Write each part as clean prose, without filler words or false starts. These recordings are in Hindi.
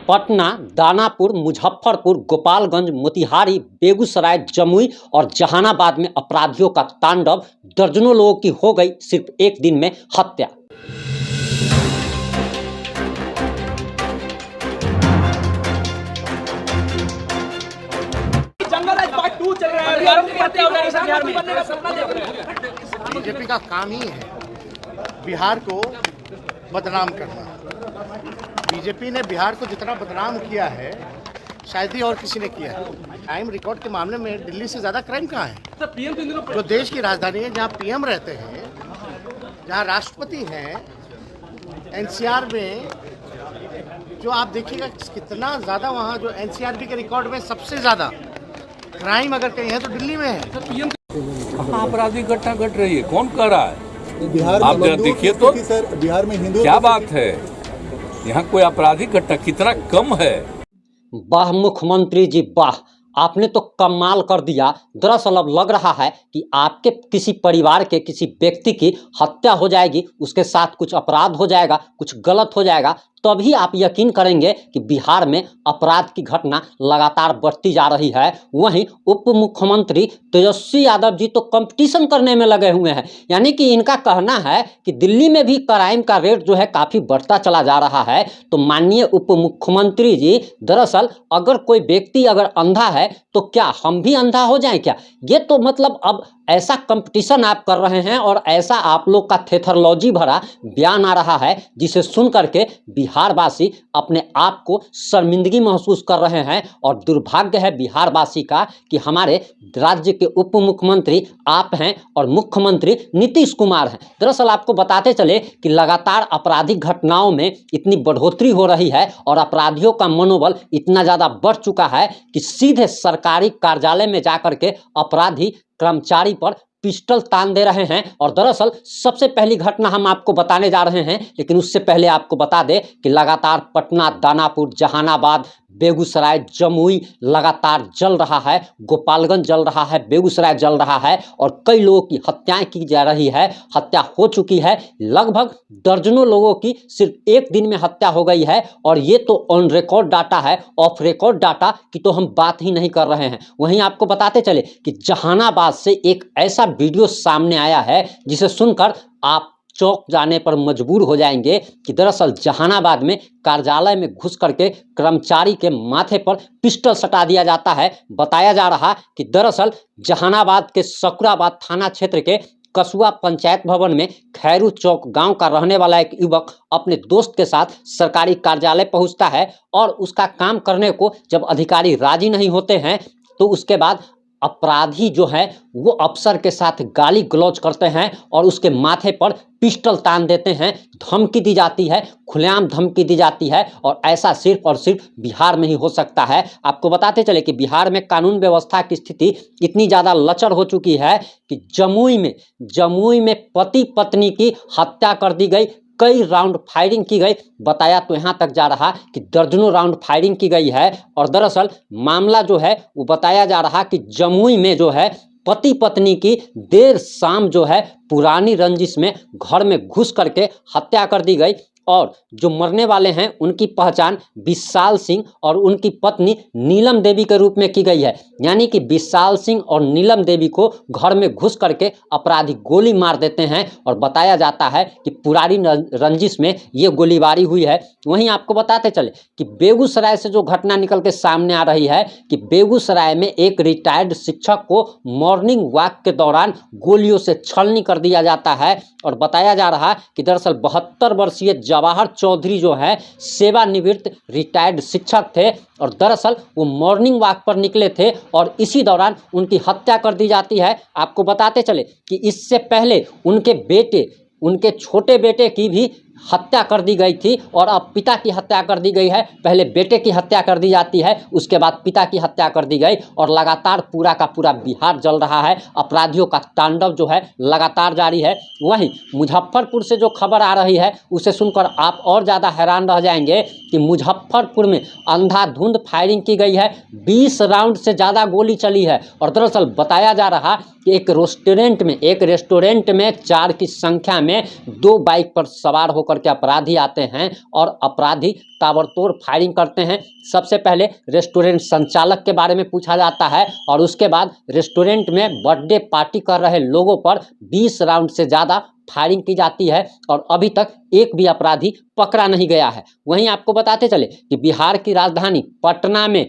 पटना, दानापुर, मुजफ्फरपुर, गोपालगंज, मोतिहारी, बेगूसराय, जमुई और जहानाबाद में अपराधियों का तांडव। दर्जनों लोगों की हो गई सिर्फ एक दिन में हत्या। बीजेपी का काम ही है बिहार को बदनाम करना। बीजेपी ने बिहार को जितना बदनाम किया है शायद ही और किसी ने किया है। क्राइम रिकॉर्ड के मामले में दिल्ली से ज़्यादा क्राइम कहाँ है? जो देश की राजधानी है, जहाँ पीएम रहते हैं, जहाँ राष्ट्रपति हैं, एनसीआर में जो आप देखिएगा कितना ज़्यादा वहाँ जो एनसीआरबी के रिकॉर्ड में सबसे ज़्यादा क्राइम अगर कहीं है तो दिल्ली में है। आपराधिक घटना घट रही है, कौन कर रहा है? बिहार आप जरा देखिए तो सर, बिहार में हिंदू क्या बात है? यहाँ कोई आपराधिक घटना कितना कम है। वाह मुख्यमंत्री जी वाह, आपने तो कमाल कर दिया। दरअसल अब लग रहा है कि आपके किसी परिवार के किसी व्यक्ति की हत्या हो जाएगी, उसके साथ कुछ अपराध हो जाएगा, कुछ गलत हो जाएगा, तभी आप यकीन करेंगे कि बिहार में अपराध की घटना लगातार बढ़ती जा रही है। वहीं उप मुख्यमंत्री तेजस्वी यादव जी तो कंपटीशन करने में लगे हुए हैं। यानी कि इनका कहना है कि दिल्ली में भी क्राइम का रेट जो है काफ़ी बढ़ता चला जा रहा है। तो माननीय उप मुख्यमंत्री जी, दरअसल अगर कोई व्यक्ति अगर अंधा है तो क्या हम भी अंधा हो जाएं क्या? ये तो मतलब अब ऐसा कंपटीशन आप कर रहे हैं और ऐसा आप लोग का थेथरोलॉजी भरा बयान आ रहा है जिसे सुन करके बिहारवासी अपने आप को शर्मिंदगी महसूस कर रहे हैं। और दुर्भाग्य है बिहारवासी का कि हमारे राज्य के उप मुख्यमंत्री आप हैं और मुख्यमंत्री नीतीश कुमार हैं। दरअसल आपको बताते चले कि लगातार आपराधिक घटनाओं में इतनी बढ़ोतरी हो रही है और अपराधियों का मनोबल इतना ज़्यादा बढ़ चुका है कि सीधे सरकारी कार्यालय में जाकर के अपराधी कर्मचारी पर पिस्टल तान दे रहे हैं। और दरअसल सबसे पहली घटना हम आपको बताने जा रहे हैं, लेकिन उससे पहले आपको बता दें कि लगातार पटना, दानापुर, जहानाबाद, बेगूसराय, जमुई लगातार जल रहा है, गोपालगंज जल रहा है, बेगूसराय जल रहा है और कई लोगों की हत्याएं की जा रही है। हत्या हो चुकी है, लगभग दर्जनों लोगों की सिर्फ एक दिन में हत्या हो गई है। और ये तो ऑन रिकॉर्ड डाटा है, ऑफ रिकॉर्ड डाटा की तो हम बात ही नहीं कर रहे हैं। वहीं आपको बताते चले कि जहानाबाद से एक ऐसा वीडियो सामने आया है जिसे सुनकर आप चौंक जाने पर मजबूर हो जाएंगे कि दरअसल जहानाबाद में कार्यालय में घुस करके कर्मचारी के माथे पर पिस्टल सटा दिया जाता है। बताया जा रहा कि दरअसल जहानाबाद के सकुराबाद थाना क्षेत्र के कसुआ पंचायत भवन में खैरू चौक गांव का रहने वाला एक युवक अपने दोस्त के साथ सरकारी कार्यालय पहुंचता है और उसका काम करने को जब अधिकारी राजी नहीं होते हैं तो उसके बाद अपराधी जो है वो अफसर के साथ गाली गलौज करते हैं और उसके माथे पर पिस्टल तान देते हैं। धमकी दी जाती है, खुलेआम धमकी दी जाती है और ऐसा सिर्फ और सिर्फ बिहार में ही हो सकता है। आपको बताते चले कि बिहार में कानून व्यवस्था की स्थिति इतनी ज़्यादा लचर हो चुकी है कि जमुई में पति पत्नी की हत्या कर दी गई, कई राउंड फायरिंग की गई। बताया तो यहाँ तक जा रहा कि दर्जनों राउंड फायरिंग की गई है। और दरअसल मामला जो है वो बताया जा रहा कि जमुई में जो है पति पत्नी की देर शाम जो है पुरानी रंजिश में घर में घुस करके हत्या कर दी गई। और जो मरने वाले हैं उनकी पहचान विशाल सिंह और उनकी पत्नी नीलम देवी के रूप में की गई है। यानी कि विशाल सिंह और नीलम देवी को घर में घुस करके अपराधी गोली मार देते हैं और बताया जाता है कि पुरानी रंजिश में ये गोलीबारी हुई है। वहीं आपको बताते चले कि बेगूसराय से जो घटना निकल के सामने आ रही है कि बेगूसराय में एक रिटायर्ड शिक्षक को मॉर्निंग वॉक के दौरान गोलियों से छलनी कर दिया जाता है। और बताया जा रहा कि दरअसल 72 वर्षीय जवाहर चौधरी जो है सेवानिवृत्त रिटायर्ड शिक्षक थे और दरअसल वो मॉर्निंग वॉक पर निकले थे और इसी दौरान उनकी हत्या कर दी जाती है। आपको बताते चले कि इससे पहले उनके छोटे बेटे की भी हत्या कर दी गई थी और अब पिता की हत्या कर दी गई है। पहले बेटे की हत्या कर दी जाती है, उसके बाद पिता की हत्या कर दी गई और लगातार पूरा का पूरा बिहार जल रहा है। अपराधियों का तांडव जो है लगातार जारी है। वहीं मुजफ्फरपुर से जो खबर आ रही है उसे सुनकर आप और ज़्यादा हैरान रह जाएंगे कि मुजफ्फरपुर में अंधाधुंध फायरिंग की गई है, 20 राउंड से ज़्यादा गोली चली है। और दरअसल बताया जा रहा कि एक रेस्टोरेंट में 4 की संख्या में 2 बाइक पर सवार होकर होकर के अपराधी आते हैं और अपराधी ताबड़तोड़ फायरिंग करते हैं। सबसे पहले रेस्टोरेंट संचालक के बारे में पूछा जाता है और उसके बाद रेस्टोरेंट में बर्थडे पार्टी कर रहे लोगों पर 20 राउंड से ज़्यादा फायरिंग की जाती है और अभी तक एक भी अपराधी पकड़ा नहीं गया है। वहीं आपको बताते चले कि बिहार की राजधानी पटना में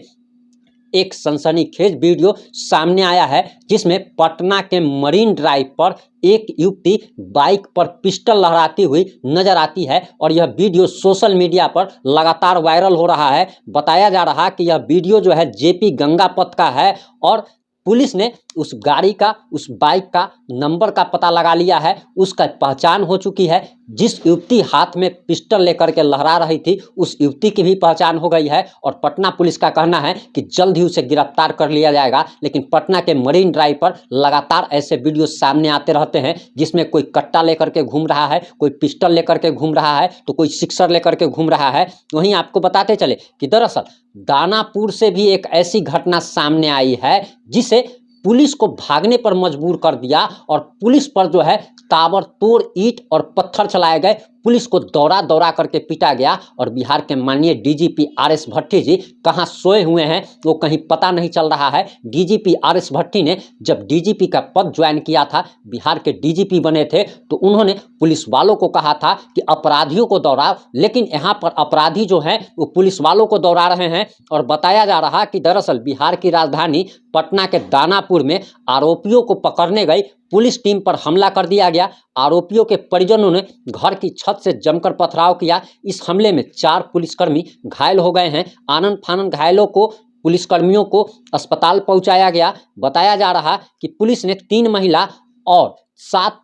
एक सनसनीखेज वीडियो सामने आया है जिसमें पटना के मरीन ड्राइव पर एक युवती बाइक पर पिस्टल लहराती हुई नजर आती है और यह वीडियो सोशल मीडिया पर लगातार वायरल हो रहा है। बताया जा रहा है कि यह वीडियो जो है जेपी गंगापथ का है और पुलिस ने उस गाड़ी का, उस बाइक का नंबर का पता लगा लिया है, उसका पहचान हो चुकी है। जिस युवती हाथ में पिस्टल लेकर के लहरा रही थी उस युवती की भी पहचान हो गई है और पटना पुलिस का कहना है कि जल्द ही उसे गिरफ्तार कर लिया जाएगा। लेकिन पटना के मरीन ड्राइव पर लगातार ऐसे वीडियो सामने आते रहते हैं जिसमें कोई कट्टा लेकर के घूम रहा है, कोई पिस्टल लेकर के घूम रहा है, तो कोई सिक्सर लेकर के घूम रहा है। वहीं आपको बताते चले कि दरअसल दानापुर से भी एक ऐसी घटना सामने आई है जिसे पुलिस को भागने पर मजबूर कर दिया और पुलिस पर जो है ताबड़तोड़ ईंट और पत्थर चलाए गए, पुलिस को दौड़ा दौड़ा करके पीटा गया और बिहार के माननीय डीजीपी आरएस भट्टी जी कहाँ सोए हुए हैं वो कहीं पता नहीं चल रहा है। डीजीपी आरएस भट्टी ने जब डीजीपी का पद ज्वाइन किया था, बिहार के डीजीपी बने थे, तो उन्होंने पुलिस वालों को कहा था कि अपराधियों को दौड़ाओ, लेकिन यहाँ पर अपराधी जो हैं वो पुलिस वालों को दौड़ा रहे हैं। और बताया जा रहा कि दरअसल बिहार की राजधानी पटना के दानापुर में आरोपियों को पकड़ने गई पुलिस टीम पर हमला कर दिया गया। आरोपियों के परिजनों ने घर की छत से जमकर पथराव किया। इस हमले में 4 पुलिसकर्मी घायल हो गए हैं। आनन फानन घायलों को, पुलिसकर्मियों को अस्पताल पहुंचाया गया। बताया जा रहा कि पुलिस ने 3 महिला और 7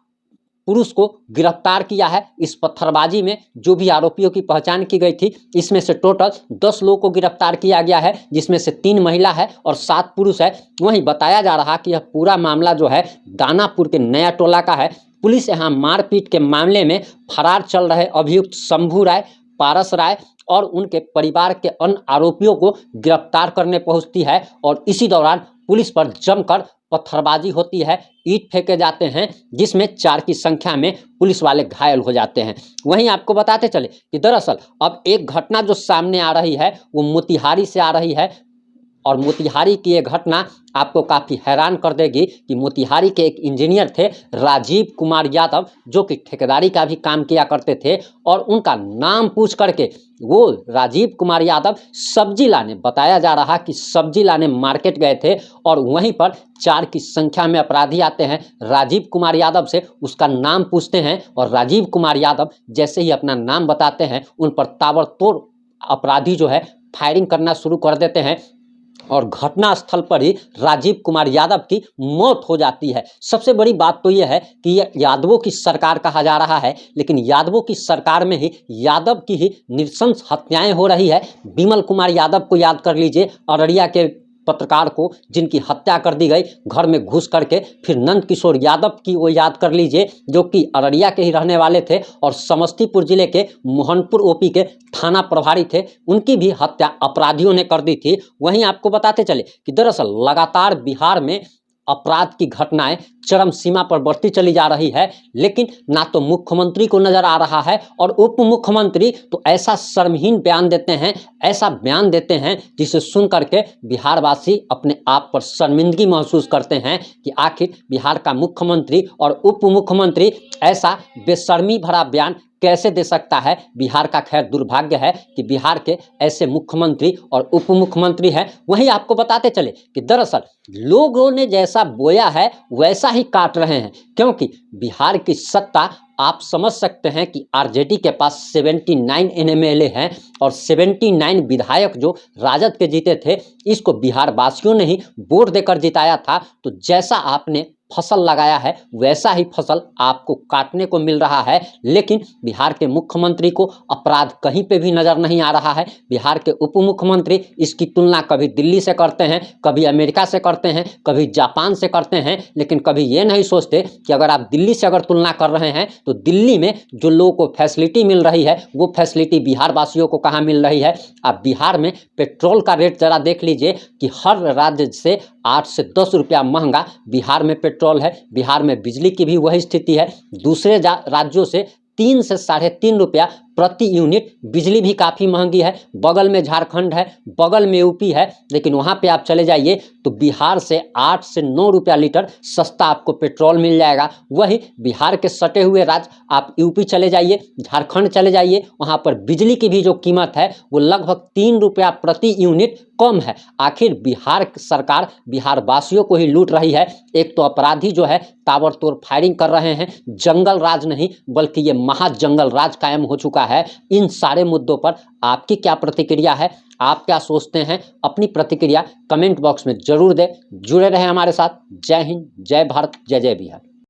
पुरुष को गिरफ्तार किया है। इस पत्थरबाजी में जो भी आरोपियों की पहचान की गई थी, इसमें से टोटल 10 लोगों को गिरफ्तार किया गया है, जिसमें से 3 महिला है और 7 पुरुष है। वहीं बताया जा रहा कि यह पूरा मामला जो है दानापुर के नया टोला का है। पुलिस यहाँ मारपीट के मामले में फरार चल रहे अभियुक्त शंभू राय, पारस राय और उनके परिवार के अन्य आरोपियों को गिरफ्तार करने पहुंचती है और इसी दौरान पुलिस पर जमकर पत्थरबाजी होती है, ईंट फेंके जाते हैं, जिसमें 4 की संख्या में पुलिस वाले घायल हो जाते हैं। वहीं आपको बताते चले कि दरअसल अब एक घटना जो सामने आ रही है वो मोतिहारी से आ रही है और मोतिहारी की ये घटना आपको काफ़ी हैरान कर देगी कि मोतिहारी के एक इंजीनियर थे राजीव कुमार यादव, जो कि ठेकेदारी का भी काम किया करते थे और उनका नाम पूछ करके वो राजीव कुमार यादव सब्जी लाने, बताया जा रहा कि सब्जी लाने मार्केट गए थे और वहीं पर 4 की संख्या में अपराधी आते हैं। राजीव कुमार यादव से उसका नाम पूछते हैं और राजीव कुमार यादव जैसे ही अपना नाम बताते हैं उन पर ताबड़तोड़ अपराधी जो है फायरिंग करना शुरू कर देते हैं और घटना स्थल पर ही राजीव कुमार यादव की मौत हो जाती है। सबसे बड़ी बात तो यह है कि यह यादवों की सरकार कहा जा रहा है, लेकिन यादवों की सरकार में ही यादव की ही नृशंस हत्याएं हो रही है। विमल कुमार यादव को याद कर लीजिए, अररिया के पत्रकार को जिनकी हत्या कर दी गई घर में घुस करके। फिर नंद किशोर यादव की वो याद कर लीजिए जो कि अररिया के ही रहने वाले थे और समस्तीपुर जिले के मोहनपुर ओपी के थाना प्रभारी थे, उनकी भी हत्या अपराधियों ने कर दी थी। वहीं आपको बताते चले कि दरअसल लगातार बिहार में अपराध की घटनाएं चरम सीमा पर बढ़ती चली जा रही है, लेकिन ना तो मुख्यमंत्री को नजर आ रहा है और उप मुख्यमंत्री तो ऐसा शर्महीन बयान देते हैं, ऐसा बयान देते हैं जिसे सुन करके बिहारवासी अपने आप पर शर्मिंदगी महसूस करते हैं कि आखिर बिहार का मुख्यमंत्री और उप मुख्यमंत्री ऐसा बेशर्मी भरा बयान कैसे दे सकता है। बिहार का खैर दुर्भाग्य है कि बिहार के ऐसे मुख्यमंत्री और उप मुख्यमंत्री हैं। वहीं आपको बताते चले कि दरअसल लोगों ने जैसा बोया है वैसा ही काट रहे हैं, क्योंकि बिहार की सत्ता आप समझ सकते हैं कि आरजेडी के पास 79 एमएलए हैं और 79 विधायक जो राजद के जीते थे, इसको बिहार वासियों ने ही वोट देकर जिताया था। तो जैसा आपने फसल लगाया है वैसा ही फसल आपको काटने को मिल रहा है। लेकिन बिहार के मुख्यमंत्री को अपराध कहीं पे भी नज़र नहीं आ रहा है। बिहार के उप मुख्यमंत्री इसकी तुलना कभी दिल्ली से करते हैं, कभी अमेरिका से करते हैं, कभी जापान से करते हैं, लेकिन कभी ये नहीं सोचते कि अगर आप दिल्ली से अगर तुलना कर रहे हैं तो दिल्ली में जो लोगों को फैसिलिटी मिल रही है वो फैसिलिटी बिहार वासियों को कहाँ मिल रही है। आप बिहार में पेट्रोल का रेट ज़रा देख लीजिए कि हर राज्य से 8 से 10 रुपया महंगा बिहार में पेट्रोल है। बिहार में बिजली की भी वही स्थिति है, दूसरे राज्यों से 3 से 3.5 रुपया प्रति यूनिट। बिजली भी काफ़ी महंगी है। बगल में झारखंड है, बगल में यूपी है, लेकिन वहाँ पे आप चले जाइए तो बिहार से 8 से 9 रुपया लीटर सस्ता आपको पेट्रोल मिल जाएगा। वही बिहार के सटे हुए राज्य आप यूपी चले जाइए, झारखंड चले जाइए, वहाँ पर बिजली की भी जो कीमत है वो लगभग 3 रुपया प्रति यूनिट कम है। आखिर बिहार सरकार बिहार वासियों को ही लूट रही है। एक तो अपराधी जो है ताबड़तोड़ फायरिंग कर रहे हैं, जंगल राज नहीं बल्कि ये महाजंगल राज कायम हो चुका है। इन सारे मुद्दों पर आपकी क्या प्रतिक्रिया है, आप क्या सोचते हैं? अपनी प्रतिक्रिया कमेंट बॉक्स में जरूर दें। जुड़े रहें हमारे साथ। जय हिंद, जय भारत, जय जय बिहार।